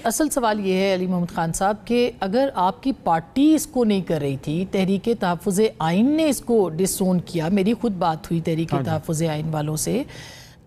اصل سوال یہ ہے علی محمد خان صاحب کہ اگر آپ کی پارٹی اس کو نہیں کر رہی تھی، تحریک تحفظ آئین نے اس کو ڈسون کیا، میری خود بات ہوئی تحریک تحفظ آئین والوں سے،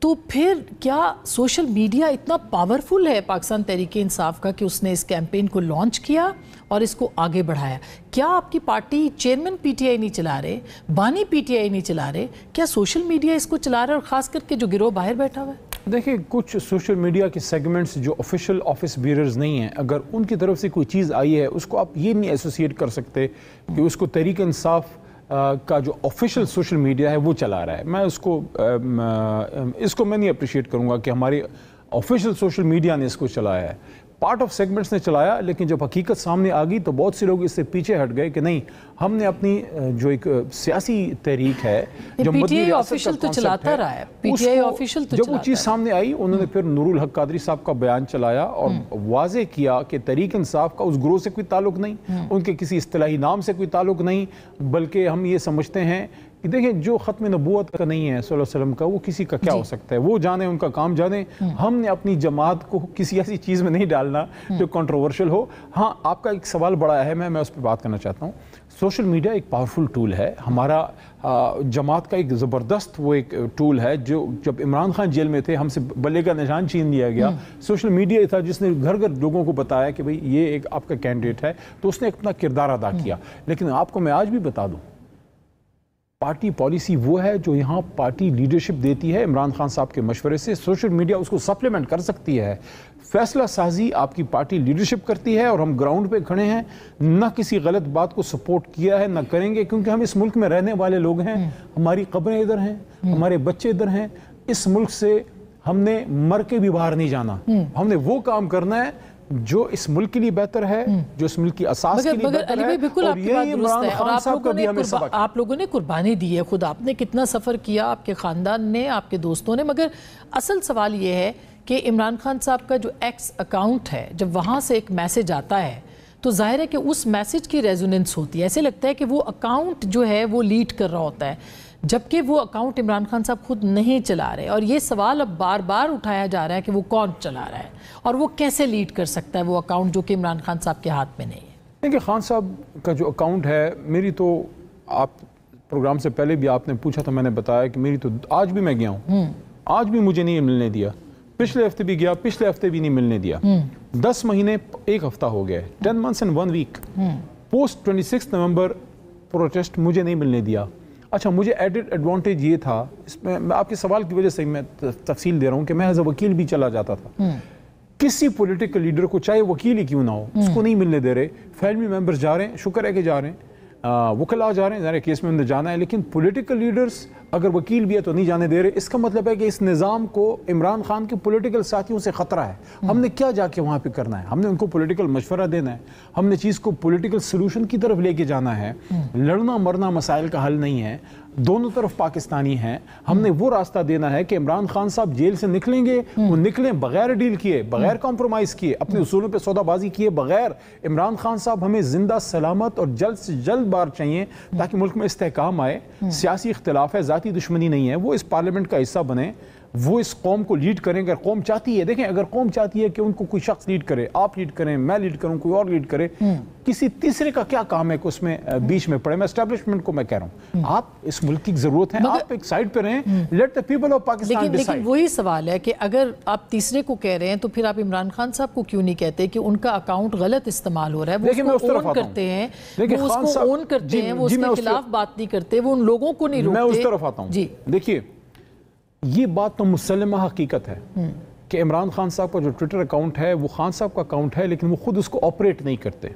تو پھر کیا سوشل میڈیا اتنا پاورفل ہے پاکستان تحریک انصاف کا کہ اس نے اس کیمپین کو لانچ کیا اور اس کو آگے بڑھایا؟ کیا آپ کی party chairman P T I نہیں چلا رہے، بانی پی ٹی آئی نہیں چلا رہے، کیا سوشل میڈیا اس کو چلا رہا ہے، اور خاص کر کے جو گروہ باہر بیٹھا ہوا ہے؟ دیکھیں، کچھ سوشل میڈیا کے سیگمنٹس جو آفیشیل آفس بیئررز نہیں ہیں، اگر ان کی طرف سے کوئی چیز آئی ہے اس کو آپ یہ نہیں ایسوسیٹ کر سکتے کہ اس کو تحریک انصاف کا جو آفیشیل سوشل میڈیا ہے وہ چلا رہا ہے۔ میں اس کو میں نہیں اپریشیٹ کروں گا کہ ہماری آفیشیل سوشل میڈیا نے اس کو چلایا ہے۔ پارٹ آف سیگمنٹس نے چلایا، لیکن جب حقیقت سامنے آ گئی تو بہت سے لوگ اس سے پیچھے ہٹ گئے کہ نہیں، ہم نے اپنی جو ایک سیاسی تحریک ہے جو مدنی ریاست کا کانسیپٹ ہے، جب وہ چیز سامنے آئی انہوں نے پھر نور الحق قادری صاحب کا بیان چلایا اور واضح کیا کہ تحریک انصاف کا اس گروہ سے کوئی تعلق نہیں، ان کے کسی اصطلاحی نام سے کوئی تعلق نہیں، بلکہ ہم یہ سمجھتے ہیں کہ دیکھیں جو ختم نبوت کا نہیں ہے صلی اللہ علیہ وسلم کا، وہ کسی کا کیا ہو سکتا ہے، وہ جانے، ان کا کام جانے، ہم نے اپنی جماعت کو کسی ایسی چیز میں نہیں ڈالنا جو کنٹروورشل ہو۔ ہاں، آپ کا ایک سوال بڑا اہم ہے، میں اس پہ بات کرنا چاہتا ہوں۔ سوشل میڈیا ایک پاورفل ٹول ہے، ہمارا جماعت کا ایک زبردست وہ ایک ٹول ہے، جو جب عمران خان جیل میں تھے ہم سے بلے کا نشان چھین لیا گیا، سوشل میڈیا تھا جس نے گھر گھر لوگوں کو بتایا کہ بھئی یہ ایک آپ کا کینڈیڈیٹ ہے، تو اس نے اپنا کردار ادا کیا۔ لیکن آپ کو میں آج بھی بتا دوں، پارٹی پالیسی وہ ہے جو یہاں پارٹی لیڈرشپ دیتی ہے عمران خان صاحب کے مشورے سے، سوشل میڈیا اس کو سپلیمنٹ کر سکتی ہے، فیصلہ سازی آپ کی پارٹی لیڈرشپ کرتی ہے، اور ہم گراؤنڈ پہ کھڑے ہیں، نہ کسی غلط بات کو سپورٹ کیا ہے، نہ کریں گے، کیونکہ ہم اس ملک میں رہنے والے لوگ ہیں، ہماری قبریں ادھر ہیں، ہمارے بچے ادھر ہیں، اس ملک سے ہم نے مر کے بھی باہر نہیں جانا، ہم نے وہ کام کرنا ہے جو اس ملک کے لیے بہتر ہے، جو اس ملک کی اساس کے لیے بہتر ہے، اور یہی عمران خان صاحب کا بھی ہمیں سبق ہے۔ آپ لوگوں نے قربانی دی ہے، خود آپ نے کتنا سفر کیا، آپ کے خاندان نے، آپ کے دوستوں نے، مگر اصل سوال یہ ہے کہ عمران خان صاحب کا جو ایکس اکاؤنٹ ہے، جب وہاں سے ایک میسج آتا ہے تو ظاہر ہے کہ اس میسج کی ریزوننس ہوتی ہے، ایسے لگتا ہے کہ وہ اکاؤنٹ جو ہے وہ لیڈ کر رہا ہوتا ہے، جبکہ وہ اکاؤنٹ عمران خان صاحب خود نہیں چلا رہے، اور یہ سوال اب بار بار اٹھایا جا رہا ہے کہ وہ کون چلا رہا ہے اور وہ کیسے لیڈ کر سکتا ہے وہ اکاؤنٹ جو کہ عمران خان صاحب کے ہاتھ میں نہیں ہے۔ دیکھیں، خان صاحب کا جو اکاؤنٹ ہے، میری تو آپ پروگرام سے پہلے بھی آپ نے پوچھا تھا، میں نے بتایا کہ میری تو آج بھی میں گیا ہوں، آج بھی مجھے نہیں ملنے دیا، پچھلے ہفتے بھی گیا، پچھلے ہفتے بھی نہیں ملنے دیا، 10 مہینے 1 ہفتہ ہو گیا، 10 months and 1 week post 26 November protest مجھے نہیں ملنے دیا۔ اچھا، مجھے ایڈڈ ایڈوانٹیج یہ تھا، اس میں آپ کے سوال کی وجہ سے میں تفصیل دے رہا ہوں، کہ میں ایز اے وکیل بھی چلا جاتا تھا، کسی پولیٹیکل لیڈر کو چاہے وکیل ہی کیوں نہ ہو، اس کو نہیں ملنے دے رہے، فیملی ممبرز جا رہے ہیں، شکر ہے کہ جا رہے ہیں، وکلاء جا رہے ہیں، ظاہر کیس میں انہیں جانا ہے، لیکن پولیٹیکل لیڈرز اگر وکیل بھی ہے تو نہیں جانے دے رہے۔ اس کا مطلب ہے کہ اس نظام کو عمران خان کے پولیٹیکل ساتھیوں سے خطرہ ہے۔ ہم نے کیا جا کے وہاں پہ کرنا ہے؟ ہم نے ان کو پولیٹیکل مشورہ دینا ہے، ہم نے چیز کو پولیٹیکل سلوشن کی طرف لے کے جانا ہے، لڑنا مرنا مسائل کا حل نہیں ہے، دونوں طرف پاکستانی ہیں، ہم نے وہ راستہ دینا ہے کہ عمران خان صاحب جیل سے نکلیں گے، وہ نکلیں بغیر ڈیل کیے، بغیر کمپرومائز کیے، اپنے اصولوں پہ سودا بازی کیے بغیر۔ عمران خان صاحب ہمیں زندہ سلامت اور جلد سے جلد بار چاہیے تاکہ ملک میں استحکام آئے، سیاسی اختلاف ہے، ذاتی دشمنی نہیں ہے، وہ اس پارلیمنٹ کا حصہ بنے، وہ اس قوم کو لیڈ کریں۔ اگر قوم چاہتی ہے، دیکھیں، اگر قوم چاہتی ہے کہ ان کو کوئی شخص لیڈ کرے، آپ لیڈ کریں، میں لیڈ کروں، کوئی اور لیڈ کرے، کسی تیسرے کا کیا کام ہے کہ اس میں بیچ میں پڑے؟ میں اسٹیبلشمنٹ کو میں کہہ رہا ہوں، آپ اس ملک کی ضرورت ہے، آپ ایک سائیڈ پہ رہیں، late the people of Pakistan decide۔ لیکن وہی سوال ہے کہ اگر آپ تیسرے کو کہہ رہے ہیں تو پھر آپ عمران خان صاحب کو کیوں نہیں کہتے کہ ان کا اکاؤنٹ غلط استعمال ہو رہا ہے، وہ اس کو اون کرتے ہیں، وہ اس کو اون کرتے ہیں، وہ اس کے خلاف بات نہیں کرتے، وہ ان لوگوں کو نہیں روکتے۔ میں اس طرف آتا ہوں۔ دیکھیے، یہ بات تو مسلمہ حقیقت ہے کہ عمران خان صاحب کا جو ٹویٹر اکاؤنٹ ہے وہ خان صاحب کا اکاؤنٹ ہے، لیکن وہ خود اس کو آپریٹ نہیں کرتے۔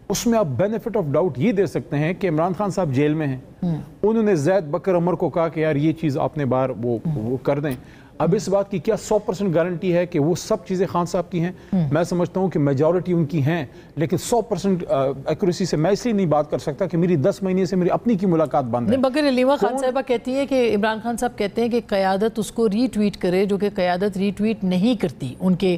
اس میں آپ بینیفٹ آف ڈاؤٹ یہ دے سکتے ہیں کہ عمران خان صاحب جیل میں ہیں، انہوں نے زید بکر عمر کو کہا کہ یار یہ چیز آپ نے بار وہ کر دیں۔ اب اس بات کی کیا 100% گارنٹی ہے کہ وہ سب چیزیں خان صاحب کی ہیں؟ میں سمجھتا ہوں کہ میجورٹی ان کی ہیں، لیکن 100% ایکوریسی سے میں اس لیے نہیں بات کر سکتا کہ میری 10 مہینے سے میری اپنی کی ملاقات بند ہے۔ مگر علیمہ خان صاحبہ کہتی ہے کہ عمران خان صاحب کہتے ہیں کہ قیادت اس کو ری ٹویٹ کرے، جو کہ قیادت ری ٹویٹ نہیں کرتی ان کے